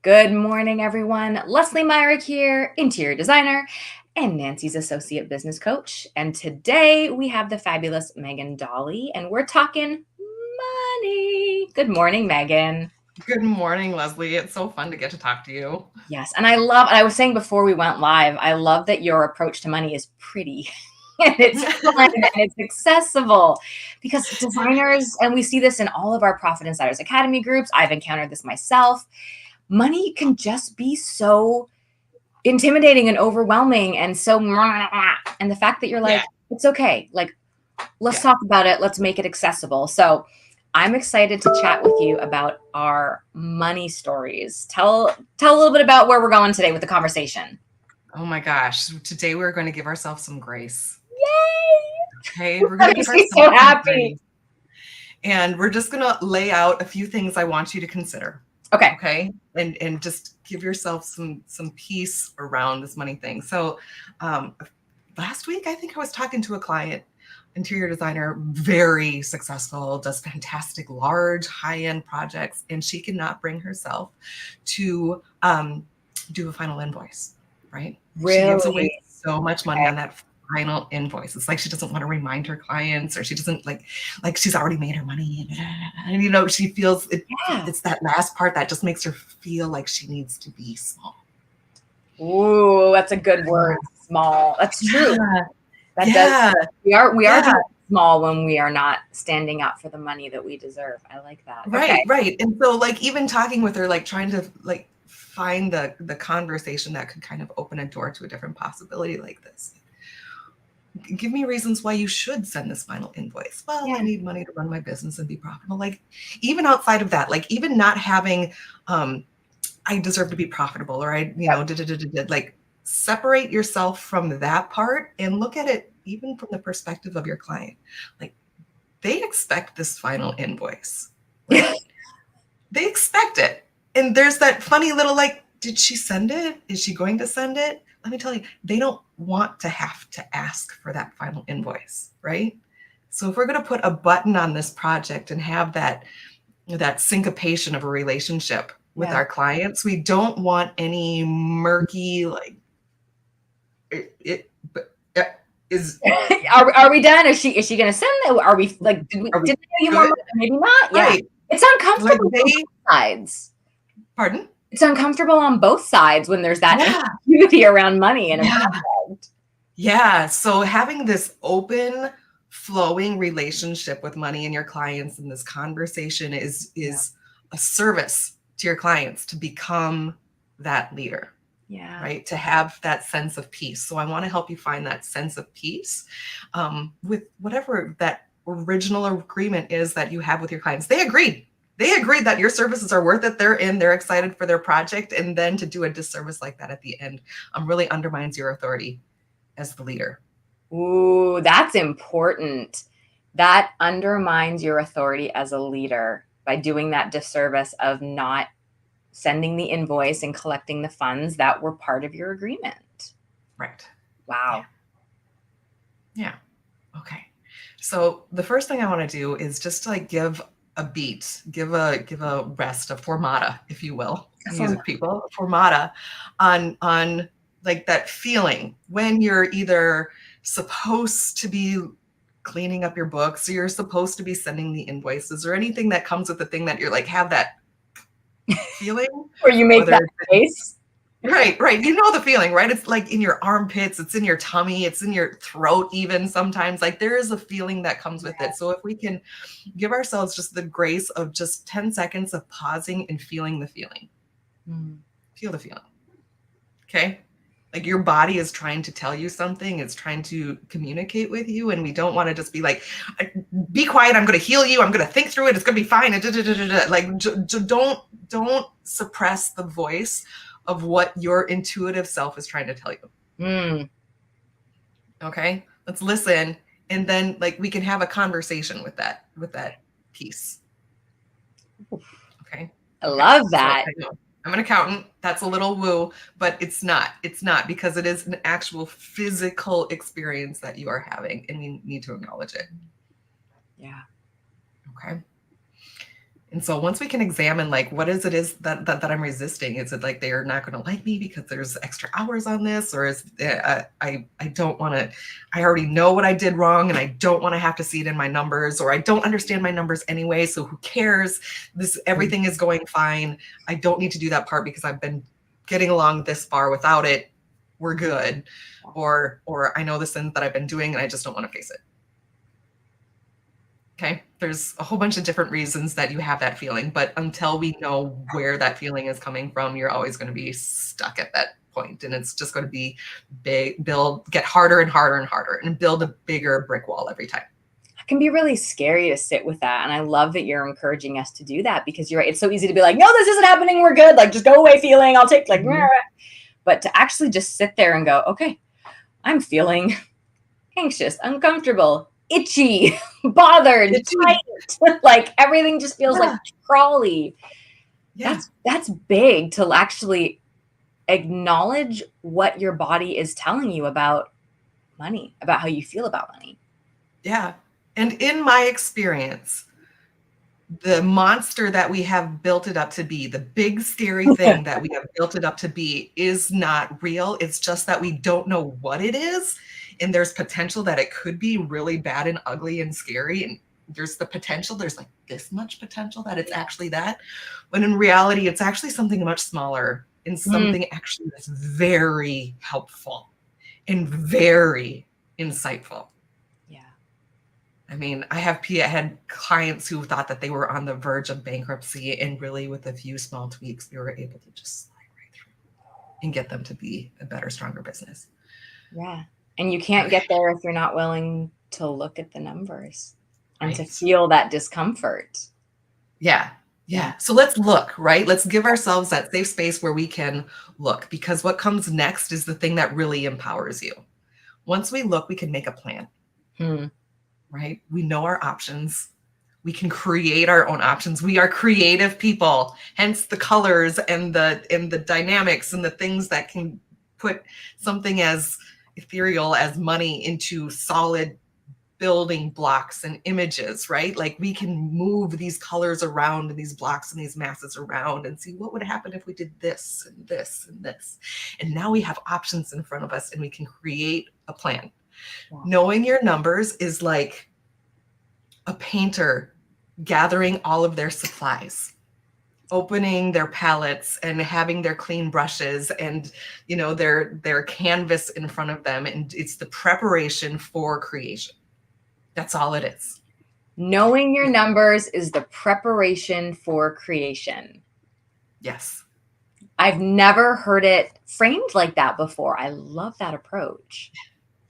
Good morning, everyone. Lesley Myrick here, interior designer and Nancy's associate business coach. And today we have the fabulous Megan Dahle, and we're talking money. Good morning, Megan. Good morning, Lesley. It's so fun to get to talk to you. Yes. And I was saying before we went live, I love that your approach to money is pretty. And it's fun and it's accessible because designers, and we see this in all of our Profit Insiders Academy groups. I've encountered this myself. Money can just be so intimidating and overwhelming and so, and the fact that you're like, it's okay. Like, let's talk about it. Let's make it accessible. So I'm excited to chat with you about our money stories. Tell a little bit about where we're going today with the conversation. Oh my gosh. Today we're going to give ourselves some grace. Yay! Okay. We're going to give ourselves so happy. And we're just going to lay out a few things I want you to consider. Okay. And just give yourself some peace around this money thing. So last week, I think I was talking to a client, interior designer, very successful, does fantastic, large, high-end projects, and she cannot bring herself to do a final invoice, right? Really? She gives away so much money on that final invoice. It's like she doesn't want to remind her clients, or she doesn't like she's already made her money, and she feels it. Yeah. It's that last part that just makes her feel like she needs to be small. Ooh, that's a good word, small. That's true. That does. We are small when we are not standing up for the money that we deserve. I like that. Right. And so even talking with her, trying to find the conversation that could kind of open a door to a different possibility like this. Give me reasons why you should send this final invoice. Well, I need money to run my business and be profitable. Even outside of that, even not having, I deserve to be profitable, or separate yourself from that part and look at it even from the perspective of your client. They expect this final invoice. Right? They expect it. And there's that funny little, did she send it? Is she going to send it? Let me tell you, they don't want to have to ask for that final invoice, right? So if we're going to put a button on this project and have that syncopation of a relationship with our clients, we don't want any murky, are we done? Is she going to send it? Are we did I know you more? Maybe not. Right. Yeah. It's uncomfortable on both sides. Pardon? It's uncomfortable on both sides when there's that ambiguity around money and a project. Yeah. So having this open, flowing relationship with money and your clients in this conversation is a service to your clients to become that leader. Yeah. Right. To have that sense of peace. So I want to help you find that sense of peace with whatever that original agreement is that you have with your clients. They agreed that your services are worth it. They're excited for their project. And then to do a disservice like that at the end really undermines your authority as the leader. Ooh, that's important. That undermines your authority as a leader by doing that disservice of not sending the invoice and collecting the funds that were part of your agreement. Right. Wow. Yeah. Okay. So the first thing I want to do is just give a beat, give a rest, a formata, if you will, music people, a formata on that feeling when you're either supposed to be cleaning up your books, or you're supposed to be sending the invoices, or anything that comes with the thing that you're have that feeling where you make that face. Right. You know the feeling, right? It's in your armpits, it's in your tummy, it's in your throat even sometimes. There is a feeling that comes with it. So if we can give ourselves just the grace of just 10 seconds of pausing and feeling the feeling. Feel the feeling. Okay? Your body is trying to tell you something. It's trying to communicate with you. And we don't want to just be be quiet. I'm going to heal you. I'm going to think through it. It's going to be fine. Don't suppress the voice of what your intuitive self is trying to tell you. Okay, let's listen. And then we can have a conversation with that piece. Okay. I love that. So, I'm an accountant. That's a little woo, but it's not because it is an actual physical experience that you are having, and we need to acknowledge it. Yeah. Okay. And so once we can examine like what is that I'm resisting, is it like they are not going to like me because there's extra hours on this, or is I don't want to, I already know what I did wrong and I don't want to have to see it in my numbers, or I don't understand my numbers anyway, so who cares? This everything is going fine. I don't need to do that part because I've been getting along this far without it. We're good. Or I know the sins that I've been doing and I just don't want to face it. Okay, there's a whole bunch of different reasons that you have that feeling, but until we know where that feeling is coming from, you're always going to be stuck at that point, and it's just going to be get harder and harder and harder, and build a bigger brick wall every time. It can be really scary to sit with that, and I love that you're encouraging us to do that, because you're right. It's so easy to be like, no, this isn't happening. We're good. Like, just go away feeling. I'll take but to actually just sit there and go, okay, I'm feeling anxious, uncomfortable, itchy, bothered, tight. Like everything just feels like crawly. Yeah. That's big, to actually acknowledge what your body is telling you about money, about how you feel about money. Yeah. And in my experience, the monster that we have built it up to be, the big scary thing that we have built it up to be, is not real. It's just that we don't know what it is. And there's potential that it could be really bad and ugly and scary. And there's the potential, there's like this much potential that it's actually that. When in reality, it's actually something much smaller, and something actually that's very helpful and very insightful. Yeah. I mean, I had clients who thought that they were on the verge of bankruptcy, and really with a few small tweaks, we were able to just slide right through and get them to be a better, stronger business. Yeah. And you can't get there if you're not willing to look at the numbers and to feel that discomfort. Yeah. Yeah. So let's look, right? Let's give ourselves that safe space where we can look, because what comes next is the thing that really empowers you. Once we look, we can make a plan, right? We know our options. We can create our own options. We are creative people, hence the colors and the dynamics and the things that can put something as ethereal as money into solid building blocks and images, right? Like we can move these colors around and these blocks and these masses around and see what would happen if we did this and this and this. And now we have options in front of us and we can create a plan. Wow. Knowing your numbers is like a painter gathering all of their supplies, opening their palettes and having their clean brushes and, you know, their canvas in front of them. And it's the preparation for creation. That's all it is. Knowing your numbers is the preparation for creation. Yes. I've never heard it framed like that before. I love that approach.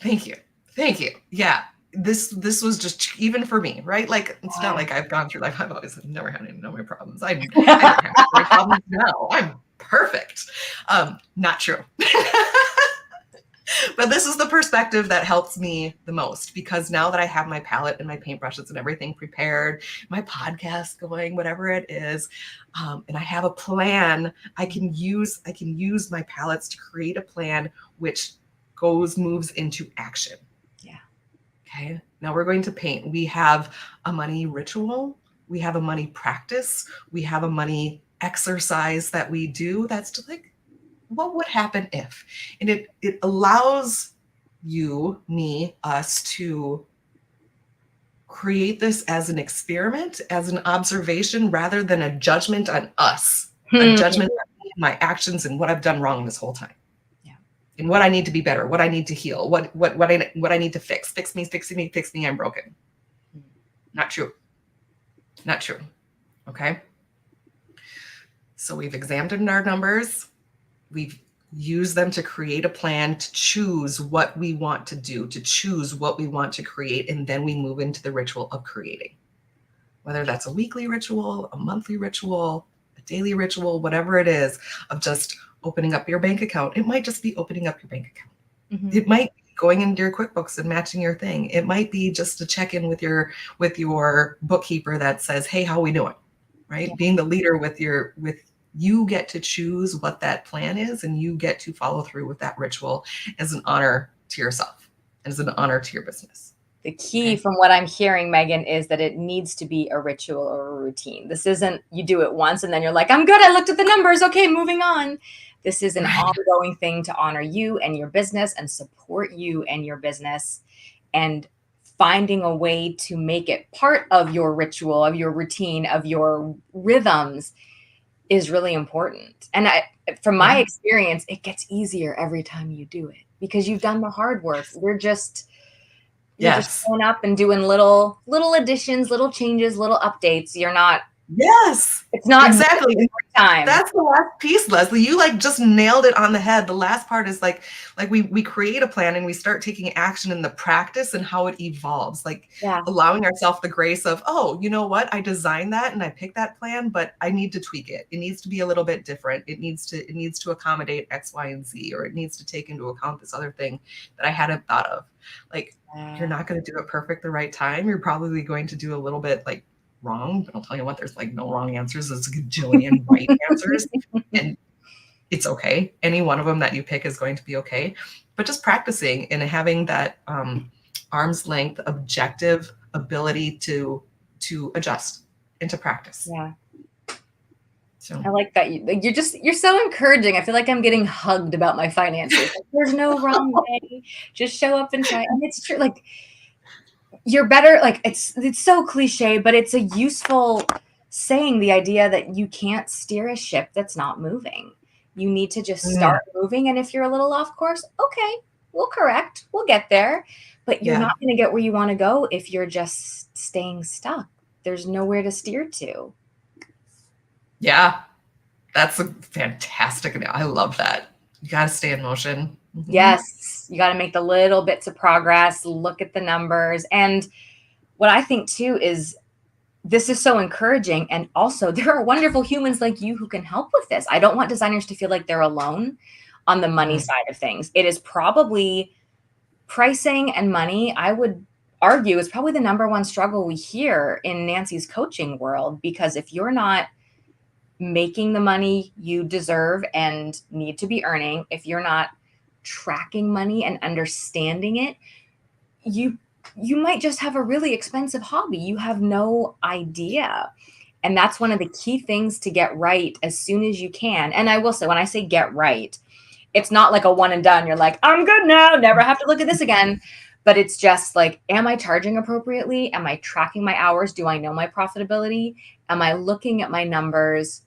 Thank you. Thank you. Yeah. This was just, even for me, right? Like, it's not like I've gone through life. I've always never had any number problems. I don't have any problems now. I'm perfect. Not true. But this is the perspective that helps me the most, because now that I have my palette and my paintbrushes and everything prepared, my podcast going, whatever it is, and I have a plan, I can use my palettes to create a plan which moves into action. Yeah. Okay. Now we're going to paint. We have a money ritual. We have a money practice. We have a money exercise that we do. That's just like, what would happen if? And it allows you, me, us to create this as an experiment, as an observation, rather than a judgment on us, a judgment on my actions and what I've done wrong this whole time. And what I need to be better, what I need to heal, what I need to fix. Fix me, I'm broken. Not true. Not true. Okay. So we've examined our numbers. We've used them to create a plan, to choose what we want to do, to choose what we want to create. And then we move into the ritual of creating, whether that's a weekly ritual, a monthly ritual, a daily ritual, whatever it is, of just opening up your bank account. It might just be opening up your bank account. It might be going into your QuickBooks and matching your thing. It might be just a check-in with your bookkeeper that says, hey, how are we doing? Right? Yeah. Being the leader you get to choose what that plan is, and you get to follow through with that ritual as an honor to yourself, as an honor to your business. The key from what I'm hearing, Megan, is that it needs to be a ritual or a routine. This isn't you do it once and then you're like, I'm good. I looked at the numbers. Okay, moving on. This is an ongoing thing to honor you and your business and support you and your business, and finding a way to make it part of your ritual, of your routine, of your rhythms is really important. And from my experience, it gets easier every time you do it because you've done the hard work. You're just showing up and doing little additions, little changes, little updates. You're not. Yes, It's not exactly. Time. That's the last piece, Lesley. You like just nailed it on the head. The last part is like we create a plan and we start taking action in the practice and how it evolves. Like allowing ourselves the grace of, oh, you know what? I designed that and I picked that plan, but I need to tweak it. It needs to be a little bit different. It needs to accommodate X, Y, and Z, or it needs to take into account this other thing that I hadn't thought of. Like you're not going to do it perfect the right time. You're probably going to do a little bit like wrong, but I'll tell you what, there's like no wrong answers. There's a gajillion right answers, and it's okay. Any one of them that you pick is going to be okay. But just practicing and having that arm's length objective ability to adjust and to practice. Yeah. So I like that. You're so encouraging. I feel like I'm getting hugged about my finances. Like, there's no wrong way. Just show up and try. And it's true. Like, you're better. Like it's so cliche, but it's a useful saying, the idea that you can't steer a ship that's not moving. You need to just start moving. And if you're a little off course, okay, we'll correct. We'll get there. But you're not going to get where you want to go if you're just staying stuck. There's nowhere to steer to. Yeah, that's a fantastic. I love that. You got to stay in motion. Yes, you got to make the little bits of progress, look at the numbers. And what I think too is this is so encouraging. And also there are wonderful humans like you who can help with this. I don't want designers to feel like they're alone on the money side of things. It is probably pricing and money, I would argue, is probably the number one struggle we hear in Nancy's coaching world, because if you're not making the money you deserve and need to be earning, if you're not tracking money and understanding it, you might just have a really expensive hobby. You have no idea. And that's one of the key things to get right as soon as you can. And I will say, when I say get right, it's not like a one and done. You're like, I'm good now, never have to look at this again. But it's just like, am I charging appropriately? Am I tracking my hours? Do I know my profitability? Am I looking at my numbers?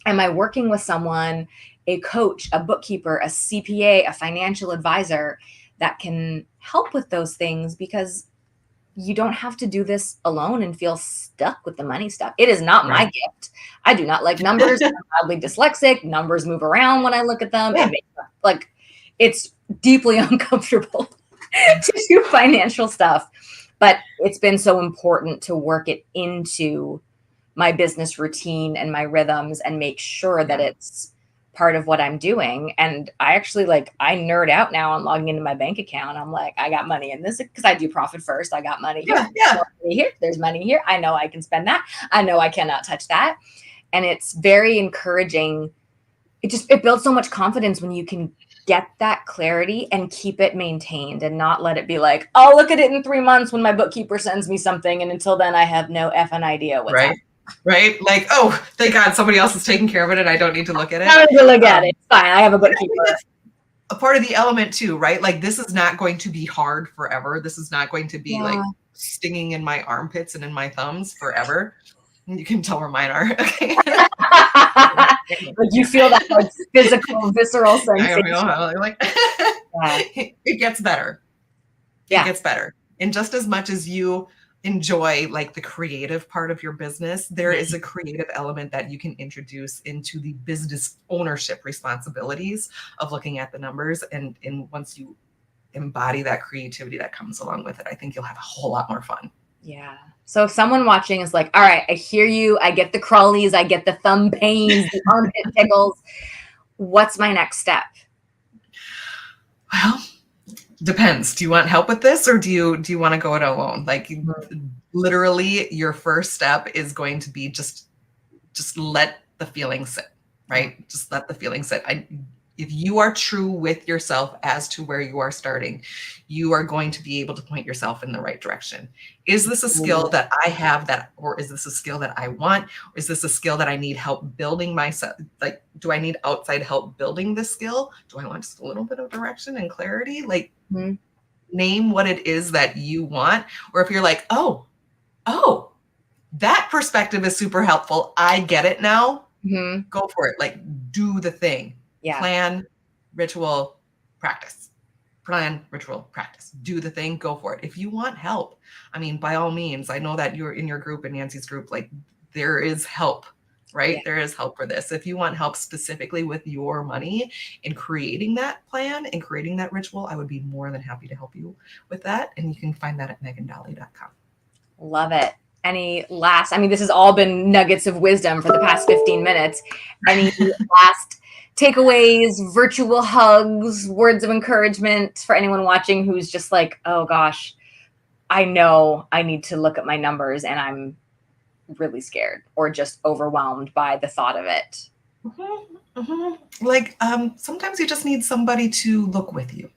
Am I working with someone, a coach, a bookkeeper, a CPA, a financial advisor that can help with those things? Because you don't have to do this alone and feel stuck with the money stuff. It is not my gift. I do not like numbers. I'm oddly dyslexic. Numbers move around when I look at them. It's deeply uncomfortable to do financial stuff, but it's been so important to work it into my business routine and my rhythms and make sure that it's part of what I'm doing. And I actually I nerd out now on logging into my bank account. I'm like, I got money in this because I do profit first. I got money here. There's money here. I know I can spend that. I know I cannot touch that. And it's very encouraging. It builds so much confidence when you can get that clarity and keep it maintained and not let it be like, I'll look at it in 3 months when my bookkeeper sends me something. And until then I have no effing idea what's happening. Right? Like, oh, thank God somebody else is taking care of it and I don't need to look at it. I don't need to look at it. It's fine. I have a bookkeeper. A part of the element too, right? Like, this is not going to be hard forever. This is not going to be like stinging in my armpits and in my thumbs forever. You can tell where mine are. Okay. Like you feel that like physical, visceral sensation. It gets better. It gets better. And just as much as you enjoy like the creative part of your business, there is a creative element that you can introduce into the business ownership responsibilities of looking at the numbers. And once you embody that creativity that comes along with it, I think you'll have a whole lot more fun. Yeah. So if someone watching is like, all right, I hear you. I get the crawlies. I get the thumb pains, the armpit tickles. What's my next step? Well, depends. Do you want help with this, or do you want to go it alone? Like literally your first step is going to be just let the feeling sit, right? Just let the feeling sit. If you are true with yourself as to where you are starting, you are going to be able to point yourself in the right direction. Is this a skill that I have that, or is this a skill that I want? Or is this a skill that I need help building myself? Like, do I need outside help building this skill? Do I want just a little bit of direction and clarity? Like, name what it is that you want. Or if you're like, oh, that perspective is super helpful. I get it now. Go for it. Like, do the thing. Yeah. Plan, ritual, practice. Plan, ritual, practice. Do the thing. Go for it. If you want help, I mean, by all means, I know that you're in your group, in Nancy's group, like there is help, right? Yeah. There is help for this. If you want help specifically with your money in creating that plan and creating that ritual, I would be more than happy to help you with that. And you can find that at megandahle.com. Love it. Any last, I mean, this has all been nuggets of wisdom for the past 15 minutes. Any last takeaways, virtual hugs, words of encouragement for anyone watching who's just like, oh gosh, I know I need to look at my numbers and I'm really scared or just overwhelmed by the thought of it? Like, sometimes you just need somebody to look with you,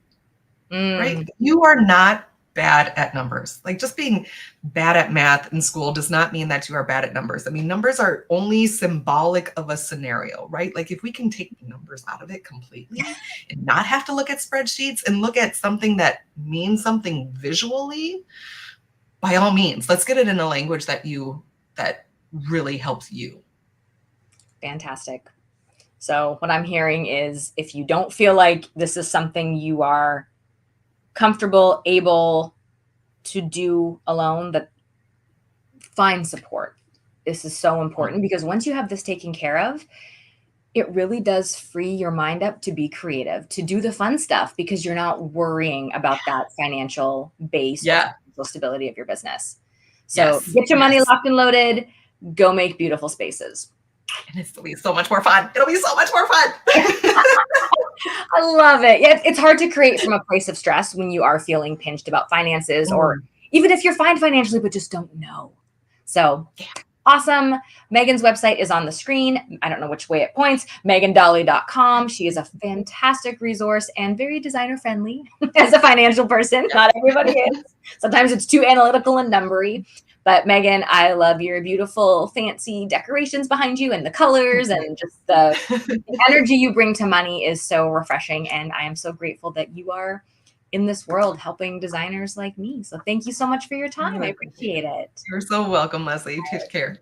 right? You are not bad at numbers. Like, just being bad at math in school does not mean that you are bad at numbers. I mean, numbers are only symbolic of a scenario, right? Like, if we can take numbers out of it completely and not have to look at spreadsheets and look at something that means something visually, by all means, let's get it in a language that really helps you. Fantastic. So what I'm hearing is, if you don't feel like this is something you are comfortable, able to do alone, that find support. This is so important, because once you have this taken care of, it really does free your mind up to be creative, to do the fun stuff, because you're not worrying about that financial base or financial stability of your business. So get your money locked and loaded, go make beautiful spaces. And it'll be so much more fun. It'll be so much more fun. I love it. Yeah, it's hard to create from a place of stress when you are feeling pinched about finances, or even if you're fine financially, but just don't know. So awesome. Megan's website is on the screen. I don't know which way it points. megandahle.com. She is a fantastic resource and very designer friendly as a financial person. Not everybody is. Sometimes it's too analytical and numbery. But Megan, I love your beautiful, fancy decorations behind you and the colors, and just the energy you bring to money is so refreshing. And I am so grateful that you are in this world helping designers like me. So thank you so much for your time. I appreciate it. You're so welcome, Lesley. Take care.